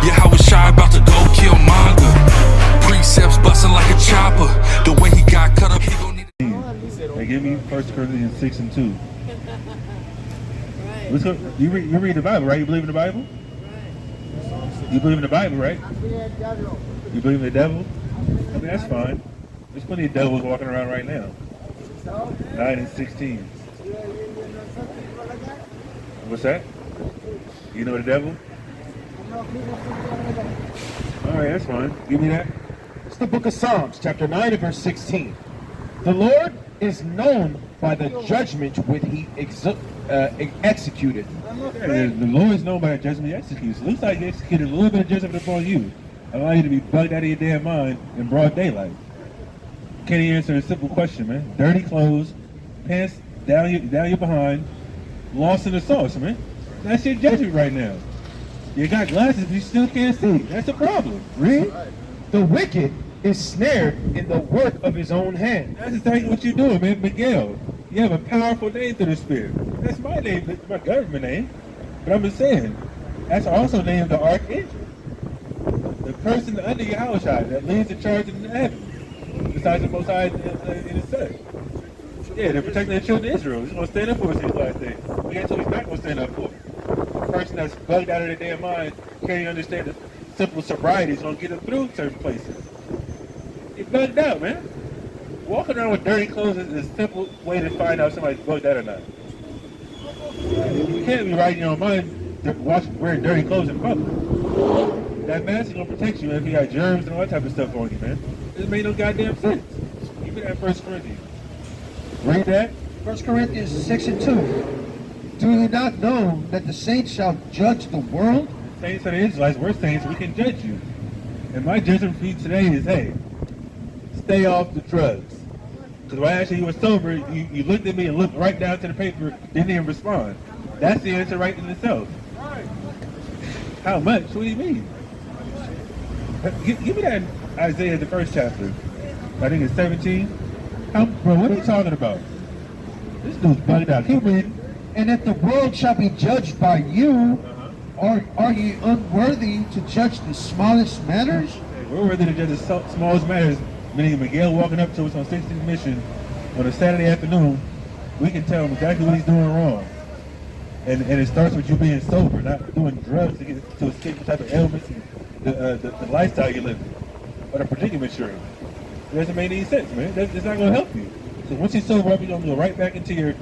Yeah, how was shy about to go kill manga. Precepts busting like a chopper. The way he got cut up, he gon' need. Hey, give me 1 Corinthians 6 and 2. Let's go. You read the Bible, right? You believe in the Bible? You believe in the Bible, right? You believe in the devil? I mean, that's fine. There's plenty of devils walking around right now. 9 and 16. What's that? You know the devil? Alright, that's fine. Give me that. It's the book of Psalms, chapter 9 and verse 16. The Lord is known by the judgment which he executed. Yeah, the Lord is known by the judgment he executes. It looks like he executed a little bit of judgment upon you. Allow you to be bugged out of your damn mind in broad daylight. Can't even answer a simple question, man. Dirty clothes, pants down your behind, lost in the sauce, man. That's your judgment right now. You got glasses, but you still can't see. That's a problem. Read. The wicked is snared in the work of his own hand. That's exactly what you're doing, man. Miguel, you have a powerful name through the Spirit. That's my name, that's my government name. But I'm just saying, that's also named the Archangel. The person under your house that leads the charge in heaven. Besides the Most High in his Son. Yeah, they're protecting the children of Israel. He's going to stand up for us these last days. We ain't told he's not going to stand up for it. A person that's bugged out of their damn mind can't even understand the simple sobriety is going to get them through certain places. You're bugged out, man. Walking around with dirty clothes is a simple way to find out if somebody's bugged out or not. You can't be right in your own mind wearing dirty clothes in public. That mask is going to protect you if you got germs and all that type of stuff on you, man. It made no goddamn sense. Give me that 1 Corinthians. Read that. 1 Corinthians 6 and 2. Do you not know that the saints shall judge the world? Saints of the Israelites, we're saints, we can judge you. And my judgment for you today is, hey, stay off the drugs. Because when I asked you were sober, you looked at me and looked right down to the paper, didn't even respond. That's the answer right in itself. How much? What do you mean? Give me that Isaiah, the first chapter. I think it's 17. Bro, what are you talking about? This dude's bugged out. Keep reading. And if the world shall be judged by you, are ye unworthy to judge the smallest matters? We're worthy to judge the smallest matters. Meaning Miguel walking up to us on 16th Mission on a Saturday afternoon, we can tell him exactly what he's doing wrong. And it starts with you being sober, not doing drugs to escape the type of ailments and the lifestyle you're living, or the predicament you're in. It doesn't make any sense, man. It's not going to help you. So once you sober up, you're going to go right back into your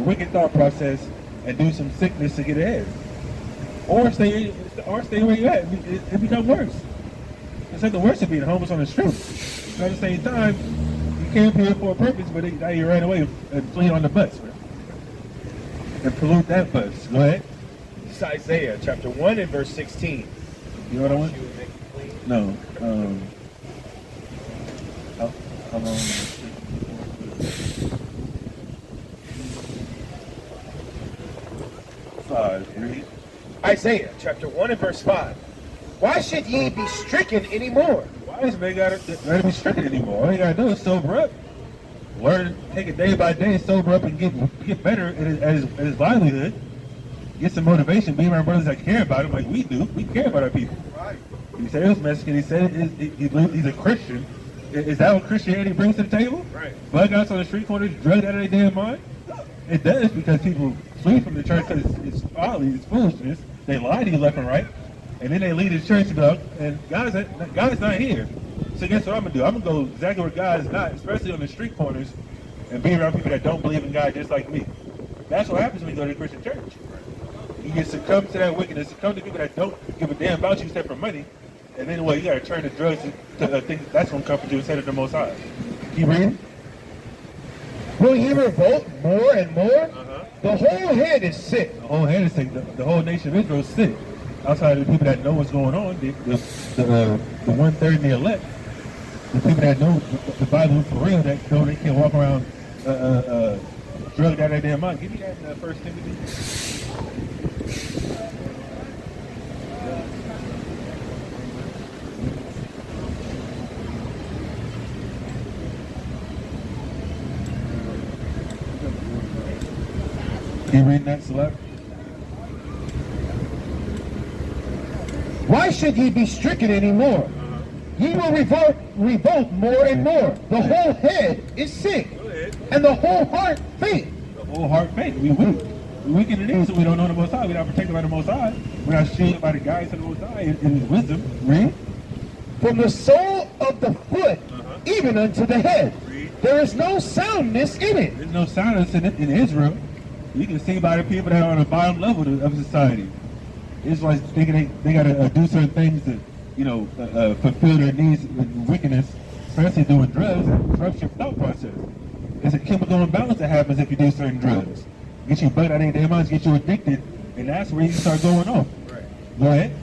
wicked thought process and do some sickness to get ahead. Or stay where you're at. It becomes worse. It's like the worst of being homeless on the street. But at the same time, you came here for a purpose, but now you ran away and flee on the bus, man. And pollute that bus. Go ahead. It's Isaiah chapter 1 and verse 16. You know what I want? No. How long? 5. Read. Isaiah chapter 1 and verse 5. Why should ye be stricken anymore? Why does man gotta be stricken anymore? All you gotta do is sober up. Learn, take it day by day, sober up and get better at his livelihood. Get some motivation, be around brothers that care about him like we do. We care about our people. Right. He said he was Mexican, he said he's a Christian. Is that what Christianity brings to the table? Right. Bug outs on the street corners, drugged out of their damn mind? It does, because people flee from the church because it's folly, it's foolishness. They lie to you left and right. And then they leave the church and go, and God's not here. So guess what I'm going to do? I'm going to go exactly where God is not, especially on the street corners, and be around people that don't believe in God just like me. That's what happens when you go to the Christian church. You get succumb to that wickedness, succumb to people that don't give a damn about you except for money, and then you got to turn to drugs to think that's going to comfort you instead of the Most High. Keep reading. Will he revolt more and more? The whole head is sick. The whole head is sick. The whole nation of Israel is sick. Outside of the people that know what's going on, the 1/3 and the elect, the people that know the Bible for real, that know they can't walk around drugged out of their damn mind. Give me that 1 Timothy. Can you read that, Select? Why should ye be stricken any more? Ye will revolt more and more. The whole head is sick, and the whole heart faint. The whole heart faint. We weak. We weak in the knees, so we don't know the Most High. We're not protected by the Most High. We're not shielded by the guidance of the Most High in His wisdom. Read. From the sole of the foot even unto the head, there is no soundness in it. There's no soundness in Israel. You can see by the people that are on the bottom level of society. Israelites thinking they got to do certain things to, fulfill their needs and wickedness, especially doing drugs, and corrupts your thought process. There's a chemical imbalance that happens if you do certain drugs. Get you bugged out of their minds, get you addicted, and that's where you start going off. Right. Go ahead.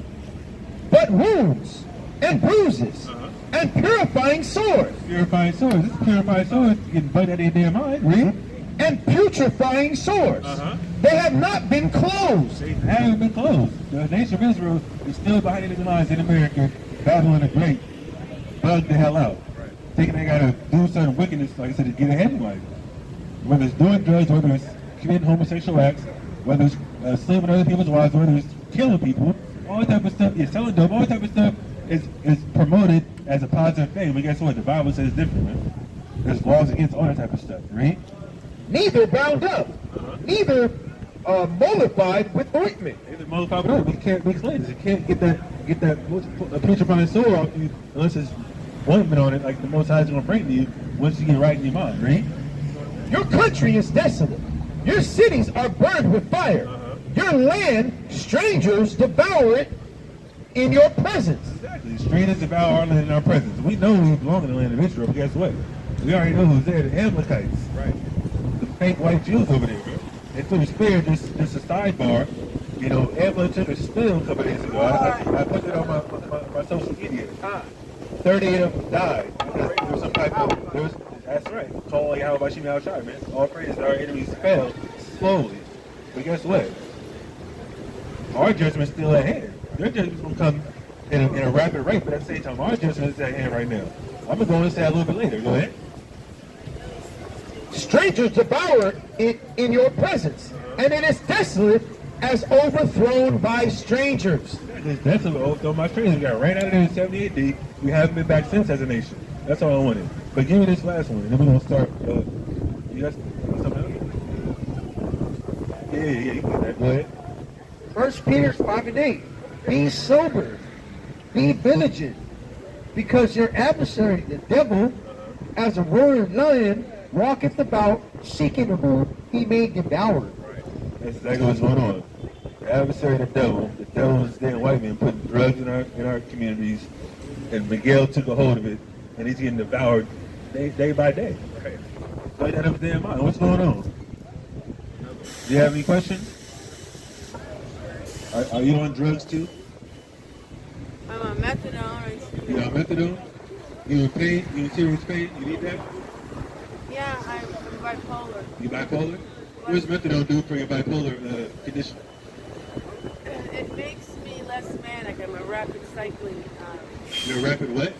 But wounds and bruises and purifying sores. Purifying sores. This purifying sores getting bugged out of their mind. Read. And putrefying sores. They have not been closed. They haven't been closed. The nation of Israel is still behind enemy lines in America, Babylon the Great, bugged the hell out. Right. Thinking they gotta do certain wickedness, like I said, to get ahead in life. Whether it's doing drugs, whether it's committing homosexual acts, whether it's sleeping with other people's wives, whether it's killing people, all that type of stuff, selling dope, all that type of stuff is promoted as a positive thing. But guess what? The Bible says different, man. There's laws against all that type of stuff, right? Neither bound up, neither mollified with ointment. Neither mollified with ointment. You can't be cleansed. You can't get that putrefying sore off you unless there's ointment on it, like the Most High is going to bring to you once you get right in your mind, right? Your country is desolate. Your cities are burned with fire. Your land, strangers devour it in your presence. Exactly. Strangers devour our land in our presence. We know we belong in the land of Israel, but guess what? We already know who's there, the Amalekites. Right. The fake white Jews over there, bro. And through the spirit, just a sidebar, Amalek took a spill a couple days ago. I put it on my social media. 30 of them died because there was some type of, that's right, call Yahweh Bashim Yahweh Shai, man. All praise our enemies fell slowly. But guess what? Our judgment's still at hand. Their judgment's going to come in a rapid rate, but at the same time, our judgment is at hand right now. I'm going to go into that a little bit later. Go ahead. Strangers devour it in your presence, and it is desolate as overthrown by strangers. It's desolate, overthrown by strangers. We got ran out of there in 70 AD. We haven't been back since as a nation. That's all I wanted. But give me this last one, and then we're going to start. You got something else? Yeah, you can do that. Go ahead. 1 Peter 5:8. Be sober, be vigilant, because your adversary, the devil, as a roaring lion, walketh about, seeking whom he may devour. That's exactly what's going on. The adversary, the devil is damn white man putting drugs in our communities, and Miguel took a hold of it, and he's getting devoured day by day. Right. Play that up his damn mind. What's going on? Do you have any questions? Are you on drugs too? I'm on methadone. You on methadone? You in pain? You in serious pain? You need that? Yeah, I'm bipolar. You bipolar? What does methadone do for your bipolar condition? It makes me less manic. I'm a rapid cycling. You're a rapid what?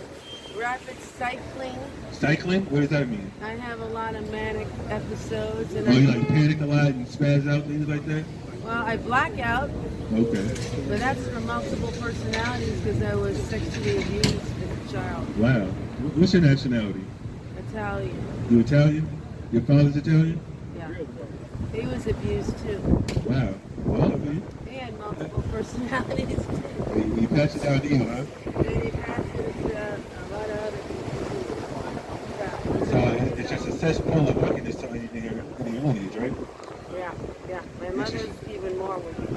Rapid cycling. Cycling? What does that mean? I have a lot of manic episodes. And you like panic a lot and spaz out, things like that? Well, I black out. Okay. But that's for multiple personalities because I was sexually abused as a child. Wow. What's your nationality? Italian. You Italian? Your father's Italian? Yeah. He was abused too. Wow. All of you? He had multiple personalities too. You passed it down to you, huh? And he passed it to a lot of other people too. So it's just a cesspool of wickedness to anything in your lineage, right? Yeah. My mother's even more wicked.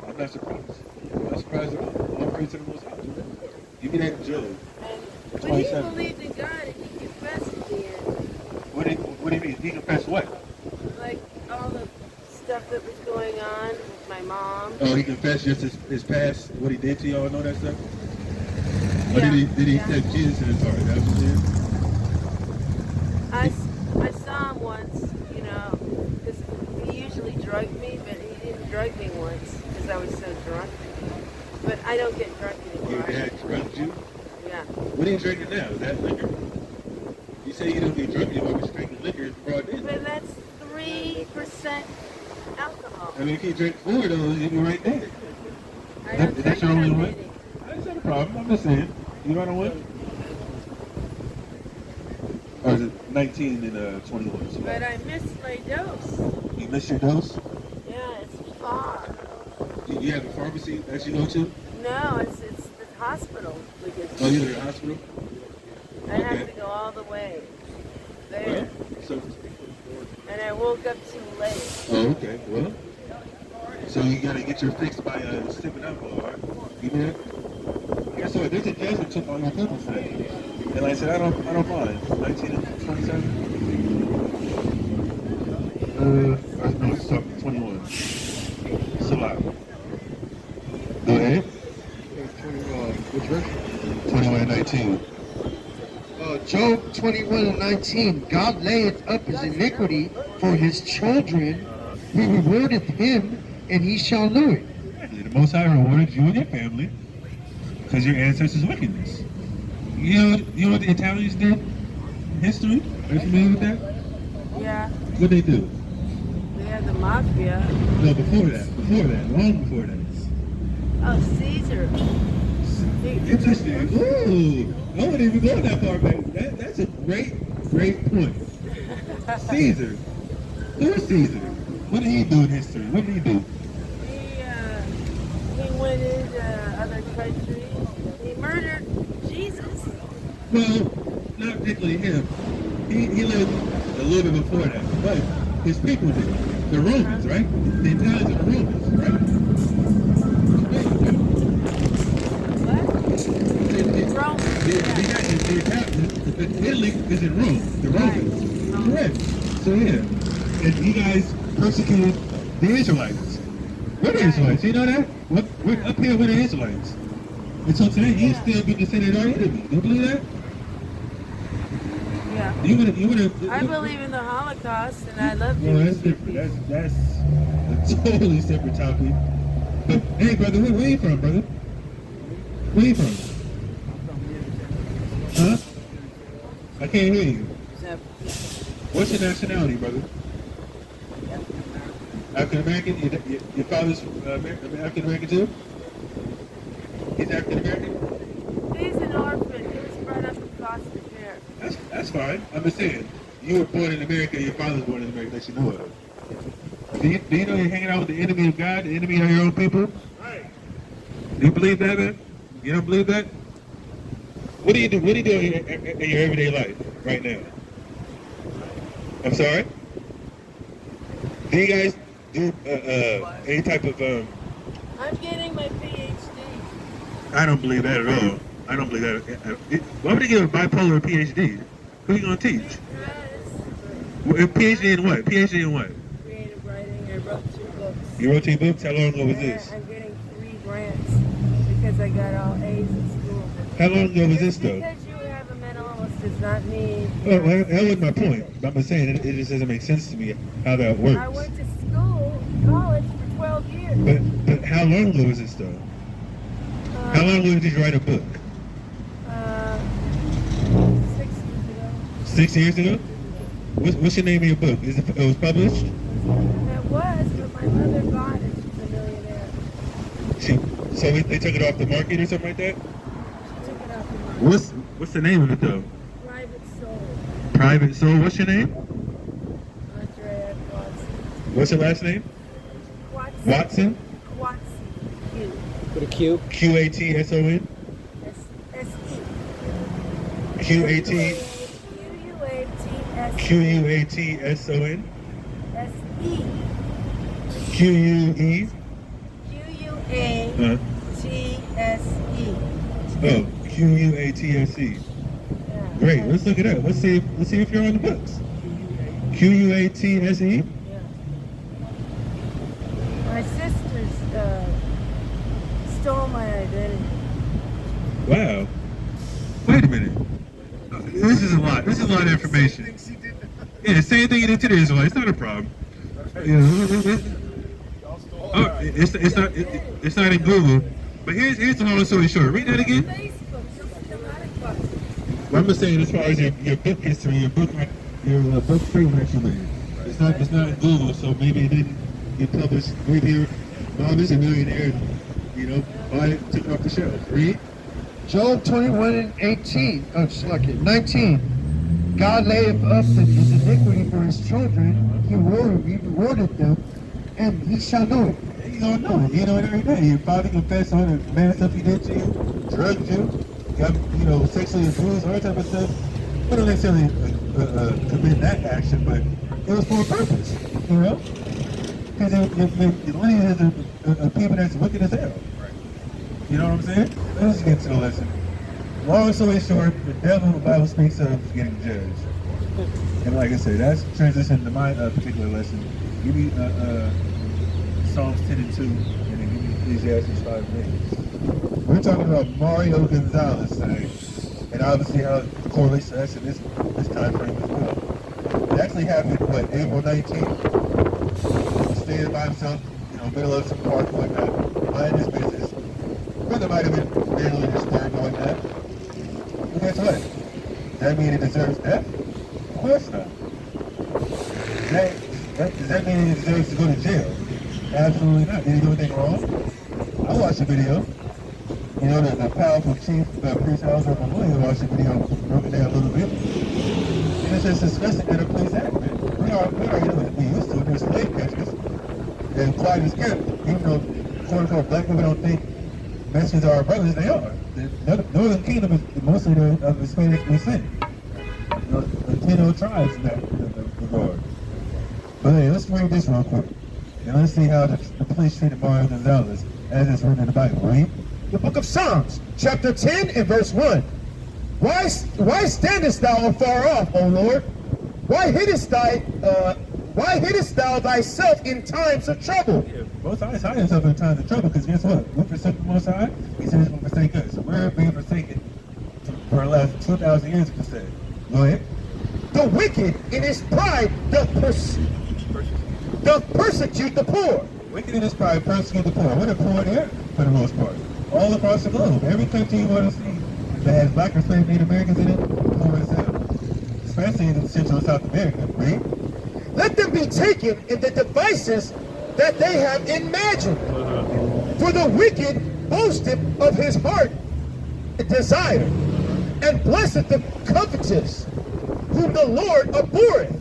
I'm not surprised. I'm not surprised at all. All praise to the Most High. Give me that Job. But he believed in God and he confessed at the end. What do you mean? He confessed what? Like all the stuff that was going on with my mom. Oh, he confessed just his past, what he did to y'all and all that stuff? Or Yeah. did he accept Jesus in his heart? That was it? I saw him once, because he usually drugged me, but he didn't drug me once because I was so drunk. But I don't get drunk anymore. Your dad drugged you? Yeah. What are you drinking now? Is that liquor? You say you don't get drunk anymore, but you're drinking liquor broad day. But that's 3% alcohol. I mean, if you drink 4 of those, you'll be right there. I don't Is that drink your only that one? many. I problem. I'm just saying. You want to win? Or is it 19 and 21? So But I missed my dose. you missed your dose? Yeah, it's far. You have a pharmacy that you go to? No, it's the hospital. Oh, you're in the hospital? I have to go all the way there. Well, so, And I woke up too late. oh, okay. Well, so you got to get your fix by sipping alcohol, right? You do that? Guess what? There's a judge that took all your pills today. And like I said, I don't mind. 19 and 27? No, it's 21. It's a lot. Go ahead. Which verse? 21 and 19. Job 21:19. God layeth up his iniquity for his children. He rewardeth him, and he shall know it. The Most High rewarded you and your family because your ancestors' wickedness. You know what the Italians did in history? Are you familiar with that? Yeah, What they do? they have the mafia. No, before that, long before that. Oh, Caesar. Interesting. Ooh, I wouldn't even go that far back. That's a great point. Caesar. Who is Caesar? What did he do in history? What did he do? He went into other countries. He murdered Jesus. Well, not particularly him. He lived a little bit before that, but his people did. The Romans, right? The Italians are the Romans, right? Rome. Italy is in Rome. The Romans. Correct. So yeah. And you guys persecuted the Israelites. We're the Israelites. You know that? We're up here with the Israelites. And so today you still be considered our enemy. Do you believe that? Yeah. You wanna I believe in the Holocaust, and I love well, Jewish that's different. That's a totally separate topic. But hey, brother, where you from, brother? Where you from? Huh? I can't hear you. What's your nationality, brother? African American? Your father's African American too? He's African American? He's an orphan. He was brought up in foster care. That's fine. I'm just saying. You were born in America, your father was born in America that you know of. Do you know you're hanging out with the enemy of God, the enemy of your own people? Right. Do you believe that, man? You don't believe that? What do you do? What do you do in your everyday life right now? I'm sorry? Do you guys do any type of I'm getting my PhD. I don't believe that at all. I don't believe that. Why would they give a bipolar PhD? Who are you going to teach? Because PhD in what? PhD in what? creative writing. I wrote 2 books. You wrote 2 books? How long ago was And this? I'm getting 3 grants because I got all A's in school. How long ago was this Just though? because you have a mental illness does not mean. Well, that was my point. But I'm just saying it just doesn't make sense to me how that works. I went to college for 12 years. But how long ago was this though? How long ago did you write a book? 6 years ago? What's your name of your book? It was published? It was, but my mother bought it. She's a millionaire. So they took it off the market or something like that? She took it off the market. What's the name of it though? Private soul. Private Soul. What's your name? Andrea Watson. What's your last name? Watson? Watson. Q. With a Q. Q-A-T-S-O-N? S-E. Q-A-T... Q-U-A-T-S. Q-U-A-T-S-O-N? S-E. Q-U-E? Q-U-A-T-S-E. Oh, Q-U-A-T-S-E. Yeah. Great, let's look it up. Let's see if you're on the books. Q-U-A-T-S-E? Yeah. My sisters stole my identity. Wow. Wait a minute. This is a lot. This is a lot of information. Yeah, same thing you did to the Israelites. It's not a problem. It's not in Google. But here's the long story short. Read that again. Facebook. You'll see a lot of books. Well, I'm just saying, as far as your book history, your book frame that you made. It's not in Google, so maybe it didn't get published. Maybe your mom is a millionaire, and, buy it, took it off the shelf. Read. Job 21:18, 19. God layeth up his iniquity for his children. He rewarded them, and he shall know it. You don't know it. You know it every day. You probably confess all the bad stuff he did to you, drugged you, got, sexually abused, all that type of stuff. We don't necessarily commit that action, but it was for a purpose, Because the lineage is a people that's wicked as hell. You know what I'm saying? Let's get to the lesson. Long story short, the devil the Bible speaks of is getting judged. And like I said, that's transition to my particular lesson. Give me Psalms 10 and 2, and then give me Ecclesiastes 5 minutes. We're talking about Mario Gonzalez today, and obviously how it correlates to us in this time frame as well. It actually happened, April 19th? Staying by himself, middle of some park, whatnot, minding his business. Brother might have been barely disturbed or whatnot. But guess what? Does that mean he deserves death? Of course not. Does that mean he deserves to go to jail? Absolutely not. Did he do anything wrong? I watched the video. The powerful chief priest Hauser from William watched the video, broke it down a little bit. And it's just disgusting that a police act, man. We are used to it. There's slave catchers. And quiet as kept, even though quote-unquote black people don't think Mexicans are our brothers, they are. The Northern Kingdom is mostly of Hispanic descent. Latino tribes in that regard. But hey, let's read this real quick. And let's see how the police treated Mario Gonzalez as it's written in the Bible. Read. The book of Psalms, chapter 10 and verse 1. Why standest thou afar off, O Lord? Why hiddest thou thyself in times of trouble? Yeah, Most High is hiding himself in times of trouble, because guess what? We forsake the Most High, he said he's going to forsake us. So we're being forsaken for the last 2,000 years, you could say. Go ahead. The wicked in his pride doth persecute the poor. Wicked in his pride persecute the poor. We're the poor there, for the most part. All across the globe. Every country you want to see that has black or slave Native Americans in it, poor as hell. Especially in Central and South America, right? Let them be taken in the devices that they have imagined. For the wicked boasteth of his heart desire, and blesseth the covetous, whom the Lord abhorreth.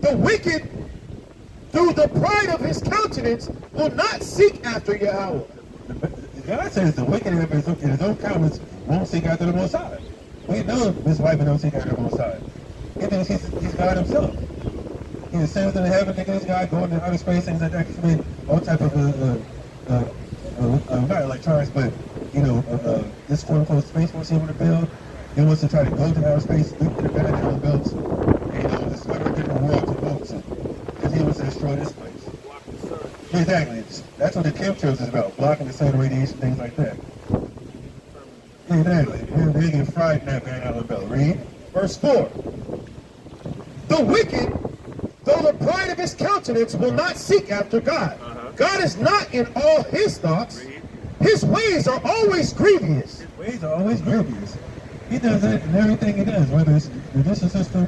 The wicked, through the pride of his countenance, will not seek after Yahweh. God says the wicked in his own countenance won't seek after the Most High. We know this white man don't seek after the Most High. He thinks he's God himself. He ascends into heaven, thinking this guy going to outer space, things like that, commit all type of not electronics, but this quote-unquote space force he want to build. He wants to try to go to outer space, look to the Benedict belts, and discover a different world to go to, because he wants to destroy this place. Exactly. That's what the chemtrails is about, blocking the sun radiation, things like that. Exactly. They get fried in that Van Allen belt. Read. Verse 4. The wicked, though the pride of his countenance, will not seek after God. God is not in all his thoughts. His ways are always grievous. His ways are always grievous. He does it in everything he does, whether it's the judicial system,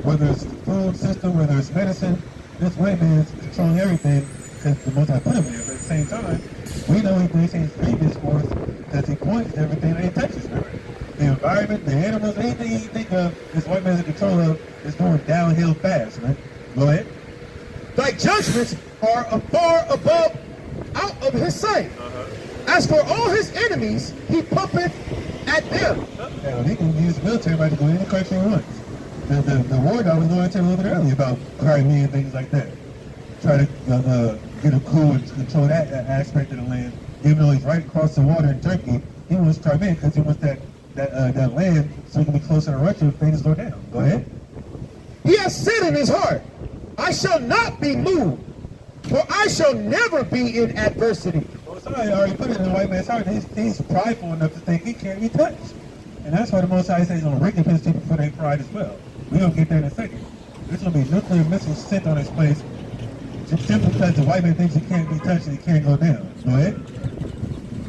whether it's the food system, whether it's medicine. This white man is controlling everything because the Most High put him there. But at the same time, we know he thinks he's grievous for us because he points to everything that he touches. The environment, the animals, anything you think of, this white man's in control of is going downhill fast, man. Go ahead. Thy judgments are far above, out of his sight. As for all his enemies, he puffeth at them. Now, he can use the military might to go any country he wants. The war that I was going into a little bit earlier about Crimea and things like that. Try to get a coup and control that aspect of the land. Even though he's right across the water in Turkey, he wants Crimea because he wants that land so he can be closer to Russia if things go down. Go ahead. He has said in his heart, I shall not be moved, for I shall never be in adversity. Well, somebody already put it in the white man's heart. He's prideful enough to think he can't be touched. And that's why the Most High says he's going to rig up his people for their pride as well. We're going to get there in a second. There's going to be nuclear missiles sent on his place simply because the white man thinks he can't be touched and he can't go down. Go ahead.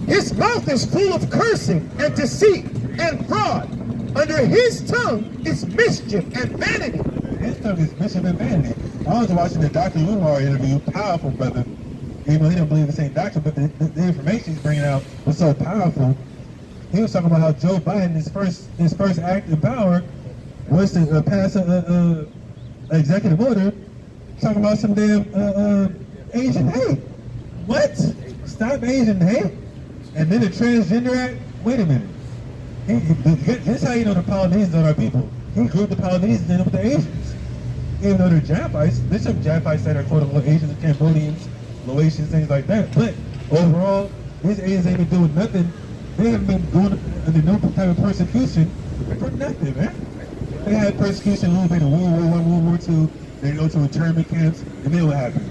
His mouth is full of cursing and deceit and fraud. Under his tongue is mischief and vanity. His tongue is mischief and vanity. I was watching the Dr. Lumar interview, powerful brother. Even though he don't believe the same doctrine, but the information he's bringing out was so powerful. he was talking about how Joe Biden, his first act in power was to pass a executive order talking about some damn Asian hate. What? Stop Asian hate? And then the transgender act? Wait a minute. This how you know the Polynesians are our people. He grouped the Polynesians in with the Asians. Even though they're Japhites, there's some Japhites that are quote-unquote Asians and Cambodians, Laotians, things like that. But overall, these Asians ain't been doing nothing. They haven't been going under no type of persecution for nothing, man. They had persecution a little bit in World War I, World War II. They go to internment camps, and then what happened?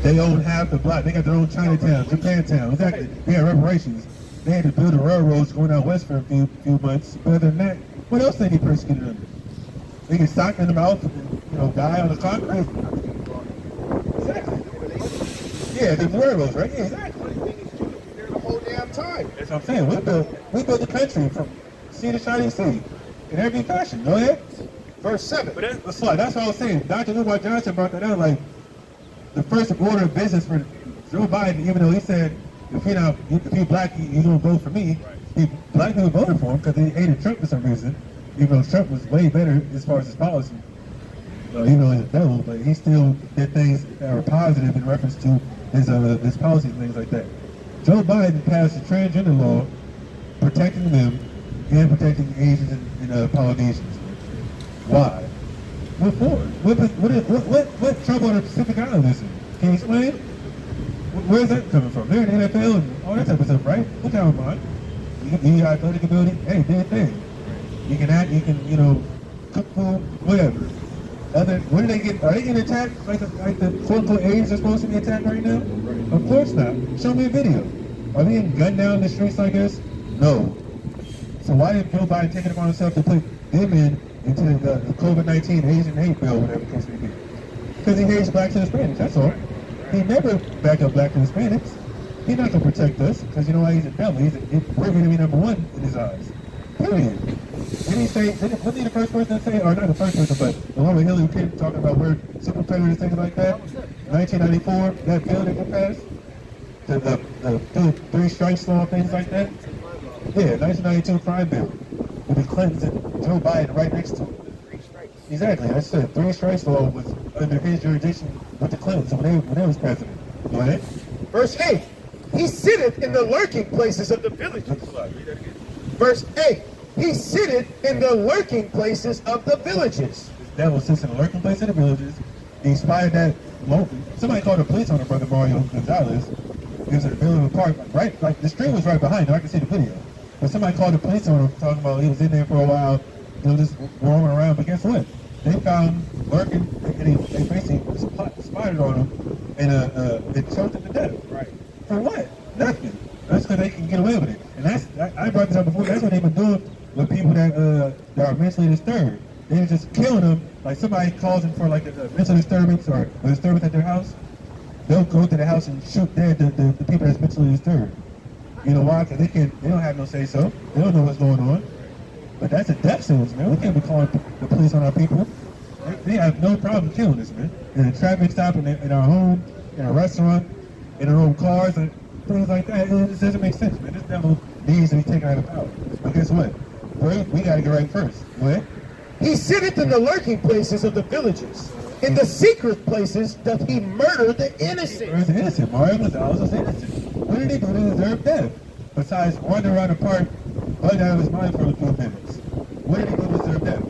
They own half the block. They got their own Chinatown, Japantown. Exactly. They had reparations. They had to build the railroads going out west for a few months. But other than that, what else they get persecuted under? They get socked in the mouth, die on the clock. Right? Exactly. Yeah, the railroads, right? Yeah, exactly. The whole damn time. That's what I'm saying. We built the country from sea to shining sea in every fashion. Go ahead. Verse 7. But that's what I was saying. Dr. Umar Johnson brought that out. Like, the first order of business for Joe Biden, even though he said, if you're black, you don't vote for me. Black people voted for him because they hated Trump for some reason. Even though Trump was way better as far as his policy. Even though he's a devil, but he still did things that were positive in reference to his policies and things like that. Joe Biden passed a transgender law protecting them and protecting Asians and Polynesians. Why? What for? What trouble on the Pacific Island is it? Can you explain? Where's that coming from? They're in the NFL and all that type of stuff, right? What kind of mind? You got athletic ability? Hey, do your thing. You can act, you can, cook food, whatever. What do they get? Are they getting attacked like the quote-unquote Asians are supposed to be attacked right now? Of course not. Show me a video. Are they getting gunned down in the streets like this? No. So why did Joe Biden take it upon himself to put them into the COVID-19 Asian hate bill, whatever the case may be? Because he hates blacks and Hispanics, that's all. He never back up blacks and Hispanics. He's not going to protect us, because you know why? He's a devil. We're going to be number one in his eyes. Period. Didn't he say, wasn't he the first person to say, or not the first person, but the one with Hillary Clinton talking about we're super predators, things like that? 1994, that bill that got passed? The three strikes law, things like that? Yeah, 1992 crime bill. With the Clintons and Joe Biden right next to him. Exactly, I said three strikes law was under his jurisdiction with the Clintons when they was president. Go ahead. Verse 8. He sitteth in the lurking places of the villages. Verse 8. He sitteth in the lurking places of the villages. This devil sits in the lurking place of the villages. He spied that somebody called the police on the brother Mario Gonzalez. He was in the middle of the park, like the street was right behind him. I can see the video. But somebody called the police on him talking about he was in there for a while, just roaming around. But guess what? They found him lurking, and they basically spotted on him, and they choked him to death. Right. For what? Nothing. That's because they can get away with it. And I brought this up before. That's what they've been doing with people that are mentally disturbed. They're just killing them. Like somebody calls them for like a mental disturbance or a disturbance at their house. They'll go to the house and shoot dead the people that's mentally disturbed. You know why? Because they don't have no say-so. They don't know what's going on. But that's a death sentence, man. We can't be calling the police on our people. They have no problem killing us, man. In a traffic stop, in our home, in a restaurant, in our own cars, and things like that. It just doesn't make sense, man. This devil needs to be taken out of power. But guess what? We got to get right first. Go ahead. He sitteth in the lurking places of the villages. In the secret places doth he murder the innocent. He the innocent. Mario Gonzalez was innocent. What did he do to deserve death? Besides wandering around the park, bugged out of his mind for a few minutes. What did he do to deserve death?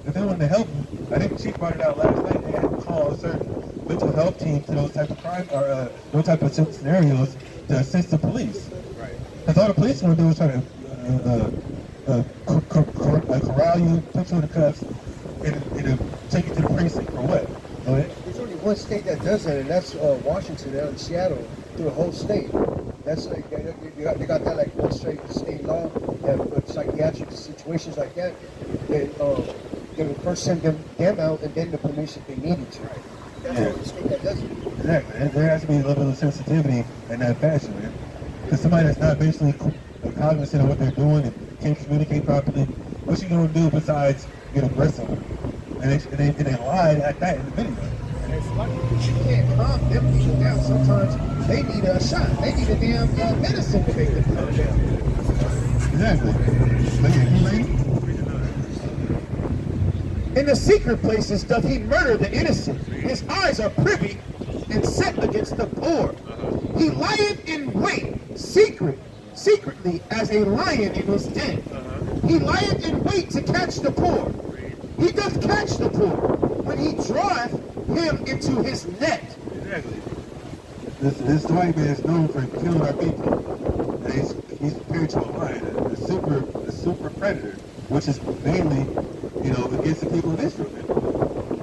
If they wanted to help him, I think Chief brought it out last night, they had to call a certain mental health team to those type of crime or those type of scenarios to assist the police. Right. Because all the police want to do is try to corral you, put you in the cuffs, and take you to the precinct for what? Go ahead. There's only one state that does that, and that's Washington out in Seattle, through the whole state. That's like, they got that like one straight state law that for psychiatric situations like that, they would first send them out and then the police if they needed to. That's the only state that does it. Exactly. There has to be a little bit of sensitivity in that fashion, man. Because somebody that's not basically cognizant of what they're doing and can't communicate properly, what's you going to do besides get aggressive? And they lied at that in the video. And it's funny because you can't calm them people down. Sometimes they need a shot. They need a damn medicine to make them calm down. Exactly. But yeah, he read. In the secret places doth he murder the innocent. His eyes are privy and set against the poor. He lieth in wait, secretly as a lion in his den. He lieth in wait to catch the poor. He doth catch the poor when he draweth him into his net. Exactly. This white man is known for killing our people. And he's compared to a lion, a super predator, which is mainly, against the people of Israel.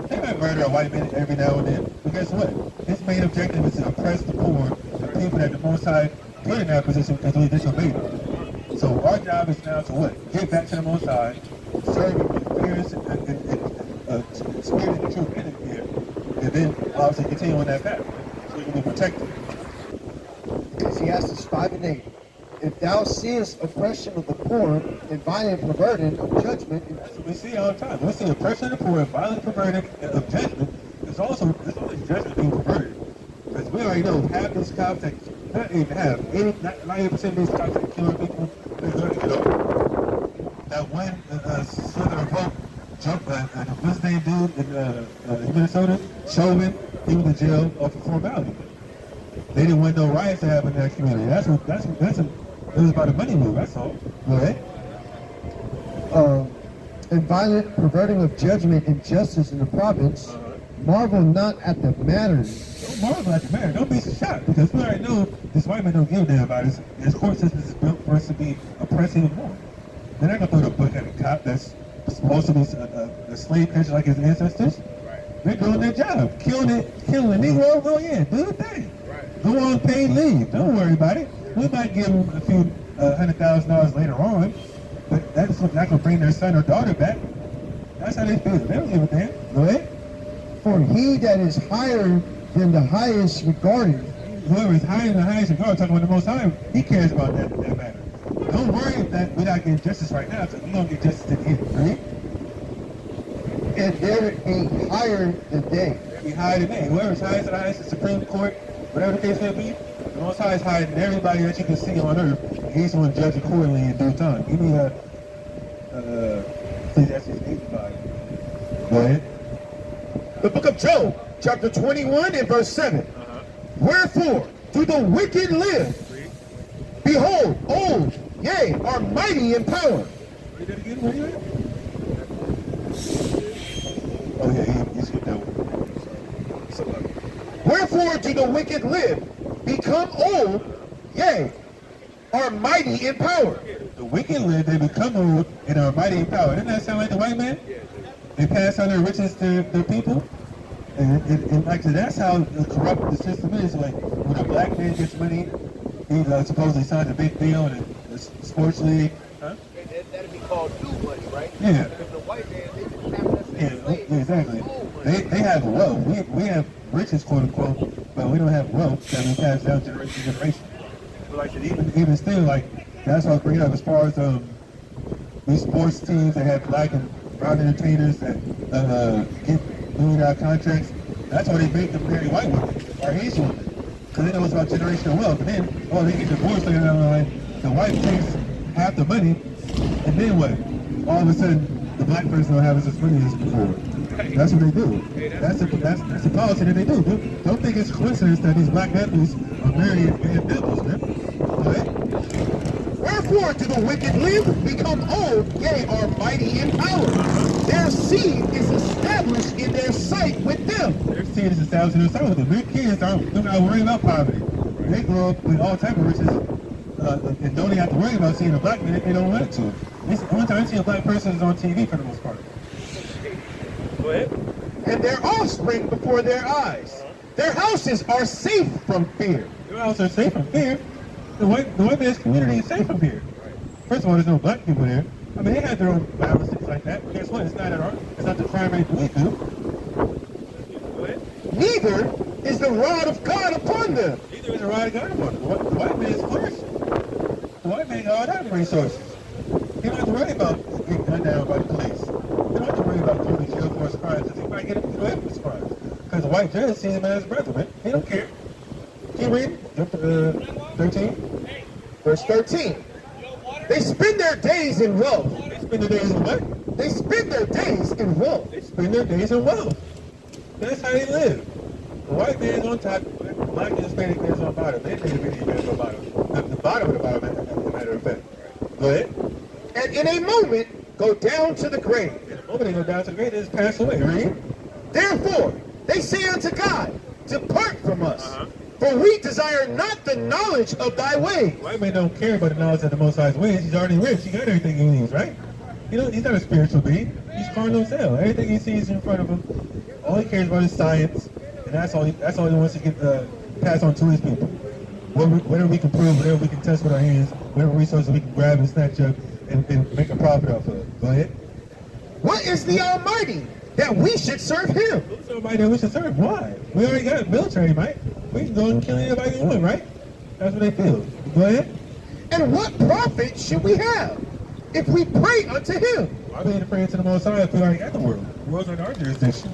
They might murder a white man every now and then, but guess what? His main objective is to oppress the poor, the people that the Most High put in that position because we disobeyed him. So our job is now to what? Get back to the Most High, serve him with fears and spirit and truth in fear, and then obviously continue on that path so we can be protected. Ecclesiastes 5 and 8. If thou seest oppression of the poor and violent perverting of judgment, that's what we see all the time. We see oppression of the poor and violent perverting of judgment. There's always judgment being perverted. Because we already know half these cops that not even have 90% of these cops that kill people, they're going to get over. That one Slither of Hope jumped what's his name dude in Minnesota, Chauvin, he was in jail off of formality. They didn't want no riots to happen in that community. It was about a money move, that's all. Go ahead. And violent perverting of judgment and justice in the province, marvel not at the matters. Don't marvel at the matter. Don't be shocked, because we already know this white man don't give a damn about it. His court system is built for us to be oppressing him more. They're not going to throw the book at a cop that's supposed to be a slave catcher like his ancestors. They're doing their job. Killing the Negro, oh yeah, do the thing. Go on paid leave. Don't worry about it. We might give them a few $100,000 later on, but that's not going to bring their son or daughter back. That's how they feel. They don't give a damn. Go ahead. For he that is higher than the highest regarded. Whoever is higher than the highest regarded, talking about the Most High, he cares about that matter. Don't worry that we're not getting justice right now, because we're going to get justice at the end, right? And there ain't higher than they. Be higher than they. Whoever's highest than the highest, the Supreme Court, whatever the case may be, the Most High is higher than everybody that you can see on earth. He's the one to judge accordingly in due time. Give me Ecclesiastes 85. Go ahead. The book of Job, chapter 21 and verse 7. Wherefore do the wicked live? Behold, old, yea, are mighty in power. Read that again, where you at? Oh yeah, he skipped that one. Wherefore do the wicked live? Become old, yea, are mighty in power. The wicked live, they become old, and are mighty in power. Doesn't that sound like the white man? They pass on their riches to their people. And like that's how corrupt the system is. Like when a black man gets money, he supposedly signs a big deal in a sports league. Huh? That'd be called new money, right? Yeah. Because the white man, they just have us as slaves. Yeah, exactly. They have wealth. We have riches, quote unquote, but we don't have wealth that we pass down generation to generation. But like even still, like that's what I bring up as far as these sports teams that have black and brown entertainers that get $1 million contracts. That's why they make them marry white women or Asian women, because they know it's about generational wealth. And then, they get divorced later down the line. The white takes half the money, and then what? All of a sudden, the black person don't have as much money as before. That's what they do. That's the policy that they do. Don't think it's coincidence that these black athletes are marrying bad devils, man. Go ahead. Wherefore do the wicked live, become old, yea, are mighty in power. Their seed is established in their sight with them. Their seed is established in their sight with them. Their kids don't have to worry about poverty. They grow up with all type of riches and don't even have to worry about seeing a black man if they don't want to. One time I see a black person is on TV for the most part. Go ahead. And their offspring before their eyes. Their houses are safe from fear. Their houses are safe from fear. The white man's community is safe from here. First of all, there's no black people there. I mean, they have their own violence, things like that. But guess what? It's not the crime rate that we do. Neither is the rod of God upon them. Neither is the rod of God upon them. The white man is flourishing. The white man got all that resources. He don't have to worry about getting gunned down by the police. He don't have to worry about going to jail for his crimes, because he might get away with his crimes. Because the white judge sees him as his brother, man. He don't care. Keep reading. Jump to 13. Verse 13. They spend their days in wealth. They spend their days in what? They spend their days in wealth. They spend their days in wealth. That's how they live. The white man's on top, black and Hispanic man's on bottom. They think the Indian man's on bottom. The bottom of the bottom, as a matter of fact. Go ahead. And in a moment go down to the grave. In a moment they go down to the grave, they just pass away. Read. Therefore, they say unto God, depart from us, for we desire not the knowledge of thy ways. White man don't care about the knowledge of the Most High's ways. He's already rich. He got everything he needs, right? You know, he's not a spiritual being. He's carnal as hell. Everything he sees in front of him, all he cares about is science, and that's all he wants to get pass on to his people. Whatever we can prove, whatever we can test with our hands, whatever resources we can grab and snatch up and make a profit off of. Go ahead. What is the Almighty that we should serve him? Who's somebody that we should serve? Why? We already got a military, right? We can go and kill anybody we want, right? That's what they feel. Go ahead. And what profit should we have if we pray unto him? Why we ain't to pray to the Most High if we already got the world? The world's under our jurisdiction.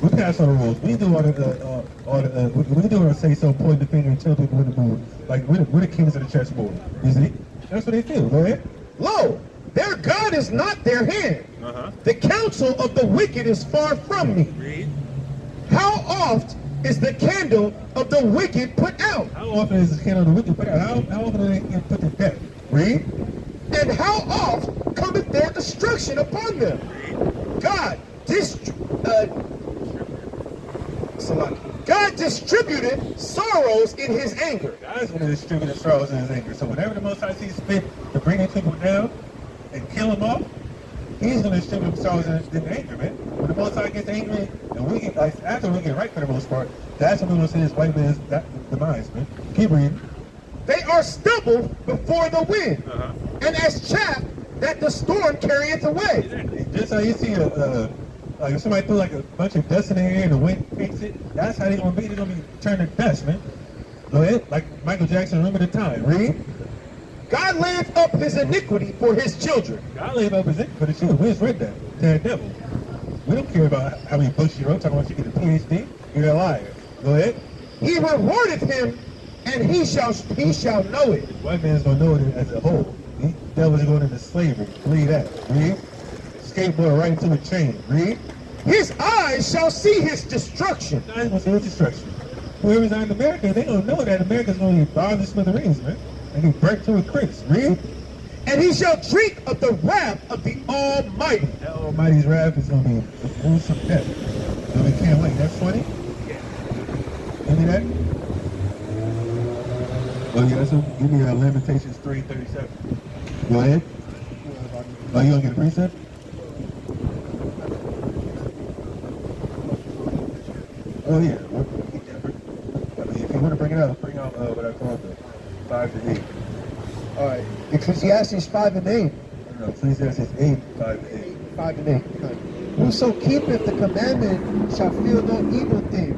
We pass all the rules. We do we do what I say so, point the finger and tell people when to move. Like we're the kings of the chessboard. You see? That's what they feel. Go ahead. Lo, their God is not their hand. The counsel of the wicked is far from me. Read. How oft is the candle of the wicked put out? How often is the candle of the wicked put out? How often do they get put to death? Read. And how oft cometh their destruction upon them? God distributed sorrows in his anger. God's going to distribute the sorrows in his anger. So whenever the Most High sees fit to bring his people down and kill them off, he's going to distribute the sorrows in anger, man. When the Most High gets angry, and we get, like, after we get right for the most part, that's when we're going to see this white man's demise, man. Keep reading. They are stubble before the wind, and as chaff that the storm carrieth away. Exactly. Just how you see like if somebody threw like a bunch of dust in the air and the wind picks it, that's how they're going to be. They're going to be turned to dust, man. Go ahead. Like Michael Jackson, remember the time. Read. God layeth up his iniquity for his children. God laid up his iniquity for the children. We just read that. To the devil. We don't care about how many books you wrote, talking about you get a PhD. You're a liar. Go ahead. He rewardeth him, and he shall know it. White man's going to know it as a whole. The devil's going into slavery. Read that. Read. Skateboard right into a chain. Read. His eyes shall see his destruction. His eyes going to see his destruction. Whoever's out in America, they don't know that America's going to be bombed to smithereens, man. And he break to a crisp. Read. And he shall drink of the wrath of the Almighty. That Almighty's wrath is going to be the gruesome death. So we can't wait. That's funny? Yeah. Give me that. Oh, yeah, that's what, give me Lamentations 3:37. Go ahead. Oh, you want to get a precept? Oh, yeah. I mean, if you want to bring it out, bring out what I call the 5 to 8. All right. Ecclesiastes 5 and 8. No, Ecclesiastes 8, 5 to 8. 5 and 8. Whoso keepeth the commandment shall feel no evil thing.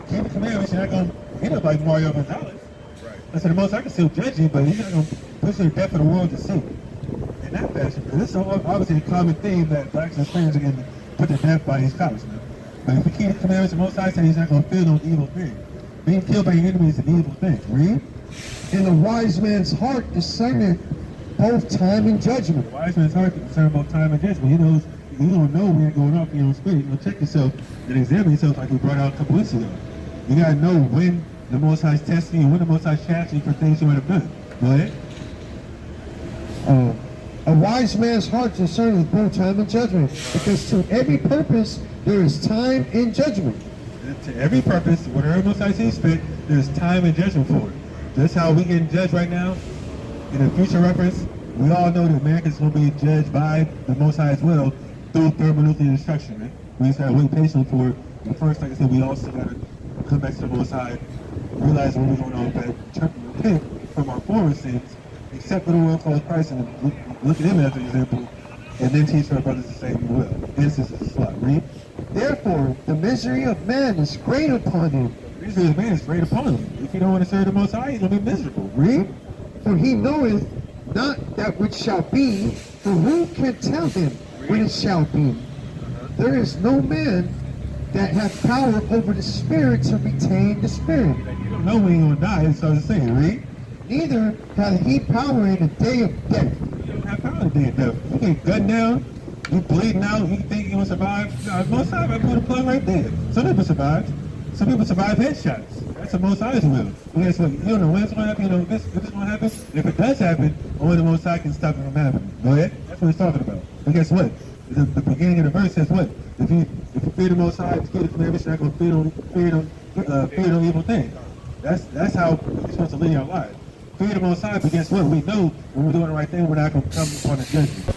Keep the commandments, you're not going to end up like Mario Gonzalez. Right. I said, the most I can still judge you, but he's not going to push the death of the world to see. In that fashion, because this is obviously a common theme that blacks and Hispanics are getting put to death by these cops, man. But if you keep the commandments, the most I say he's not going to feel no evil thing. Being killed by your enemy is an evil thing. Read. And the wise man's heart discerneth both time and judgment. The wise man's heart can discern both time and judgment. He knows you don't know when you're going off in your own spirit. You're going to check yourself and examine yourself like we brought out a couple weeks ago. You got to know when the Most High is testing you, when the Most High is chastising you for things you might have done. Go ahead. A wise man's heart discerneth both time and judgment, because to every purpose there is time and judgment. To every purpose, whatever Most High sees fit, there's time and judgment for it. That's how we getting judged right now. In a future reference, we all know that America's going to be judged by the Most High's will through thermonuclear destruction, man. We just got to wait patiently for it. But first, like I said, we also got to come back to the Most High, realize what we're going on with that, repent from our former sins, accept the world called Christ, and look at him as an example, and then teach our brothers the same will. This is a slot. Read. Therefore, the misery of man is great upon him. The misery of man is great upon him. If you don't want to serve the Most High, he's going to be miserable. Read. For he knoweth not that which shall be, for who can tell him when it shall be? There is no man that hath power over the spirit to retain the spirit. You don't know when you're going to die, so to say. Read. Neither hath he power in the day of death. You don't have power to do it, though. You get gunned down, you bleeding out, you think you're gonna survive. No, most time I put a plug right there. Some people survive. Some people survive headshots. That's the Most High's will. Guess what? You don't know when it's gonna happen, you know this is gonna happen. If it does happen, only the Most High can stop it from happening. Go ahead. That's what he's talking about. But guess what? The beginning of the verse says what? If you fear the Most High, get it from every shackle, fear no evil thing. That's how we're supposed to live our lives. Fear the Most High, but guess what? We know when we're doing the right thing, we're not going to come upon a judgment.